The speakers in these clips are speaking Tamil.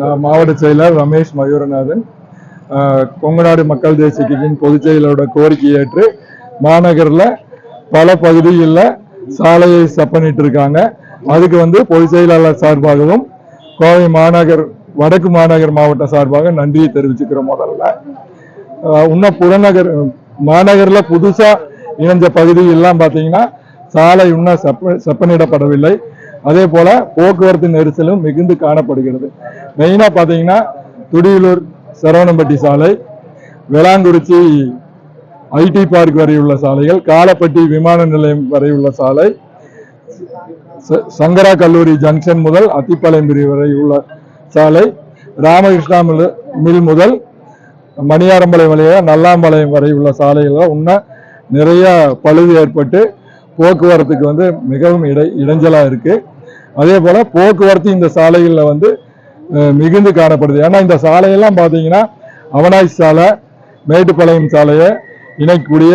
நான் மாவட்ட செயலர் ரமேஷ் மயூரநாதன். கொங்குநாடு மக்கள் தேசிய கட்சியின் பொதுச் செயலரோட கோரிக்கை ஏற்று மாநகரில் பல பகுதிகளில் சாலையை செப்பனிட்டு இருக்காங்க. அதுக்கு பொதுச் செயலாளர் சார்பாகவும் கோவை மாநகர் வடக்கு மாநகர் மாவட்ட சார்பாக நன்றியை தெரிவிச்சுக்கிறோம். முதல்ல இன்னும் புறநகர் மாநகரில் புதுசா இணைஞ்ச பகுதியெல்லாம் பார்த்தீங்கன்னா சாலை இன்னும் செப்பனிடப்படவில்லை. அதே போல போக்குவரத்து நெரிசலும் மிகுந்து காணப்படுகிறது. மெயினா பார்த்தீங்கன்னா துடியலூர் சரவணம்பட்டி சாலை, வேளாங்குறிச்சி ஐடி பார்க் வரை உள்ள சாலைகள், காலப்பட்டி விமான நிலையம் வரை உள்ள சாலை, சங்கரா கல்லூரி ஜங்ஷன் முதல் அத்திப்பாளையம் பிரிவு வரை உள்ள சாலை, ராமகிருஷ்ணா மில் முதல் மணியாரம்பாளையம் வழியாக நல்லாம்பாளையம் வரை உள்ள சாலைகள் இன்னும் நிறைய பழுது ஏற்பட்டு போக்குவரத்துக்கு மிகவும் இடைஞ்சலா இருக்கு. அதே போல போக்குவரத்து இந்த சாலைகளில் மிகுந்து காணப்படுது. ஏன்னா இந்த சாலையெல்லாம் பார்த்தீங்கன்னா அவனாய் சாலை, மேட்டுப்பாளையம் சாலையை இணைக்கக்கூடிய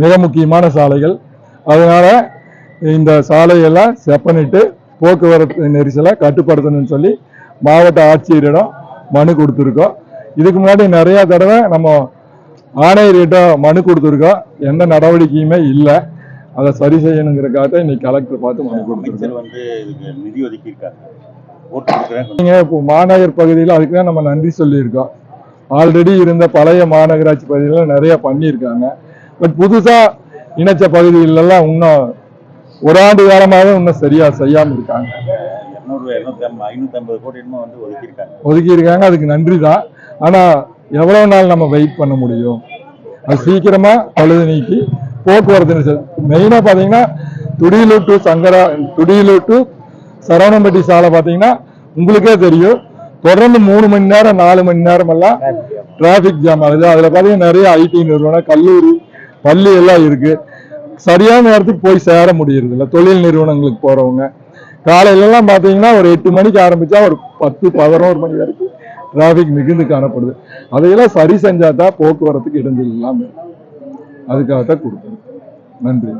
மிக முக்கியமான சாலைகள். அதனால இந்த சாலையெல்லாம் செப்பனிட்டு போக்குவரத்து நெரிசலை கட்டுப்படுத்தணும்னு சொல்லி மாவட்ட ஆட்சியரிடம் மனு கொடுத்துருக்கோம். இதுக்கு முன்னாடி நிறைய தடவை நம்ம ஆணையர்கிட்ட மனு கொடுத்துருக்கோம். எந்த நடவடிக்கையுமே இல்லை. அதை சரி செய்யணுங்கிறக்காக இன்னைக்கு கலெக்டர் பார்த்து மனு கொடுத்துருக்கோம். இப்போ மாநகர் பகுதியில் அதுக்கு தான் நம்ம நன்றி சொல்லியிருக்கோம். ஆல்ரெடி இருந்த பழைய மாநகராட்சி பகுதியில் நிறைய பண்ணியிருக்காங்க. பட் புதுசா இணைச்ச பகுதிகளெல்லாம் இன்னும் ஒரு ஆண்டு காலமாக இன்னும் சரியா செய்யாமல் இருக்காங்க. ஒதுக்கி இருக்காங்க. அதுக்கு நன்றி தான். ஆனா எவ்வளவு நாள் நம்ம வெயிட் பண்ண முடியும்? அது சீக்கிரமா பழுது நீக்கி போக்குவரத்து மெயினா பாத்தீங்கன்னா துடியலூர் டு சரவணம்பட்டி சாலை பாத்தீங்கன்னா உங்களுக்கே தெரியும், தொடர்ந்து 3 மணி நேரம் 4 மணி நேரம் எல்லாம் டிராபிக் ஜாம் ஆகுது. அதுல பாத்தீங்கன்னா நிறைய ஐடி நிறுவனம், கல்லூரி, பள்ளி எல்லாம் இருக்கு. சரியான நேரத்துக்கு போய் சேர முடியறது இல்லை. தொழில் நிறுவனங்களுக்கு போறவங்க காலையில எல்லாம் பாத்தீங்கன்னா ஒரு 8 மணிக்கு ஆரம்பிச்சா ஒரு 10-11 மணி வரைக்கும் டிராபிக் மிகுந்து காணப்படுது. அதையெல்லாம் சரி செஞ்சாதான் போக்குவரத்துக்கு இடைஞ்சல் இல்லாம. அதுக்காகத்தான் கொடுக்கணும். நன்றி.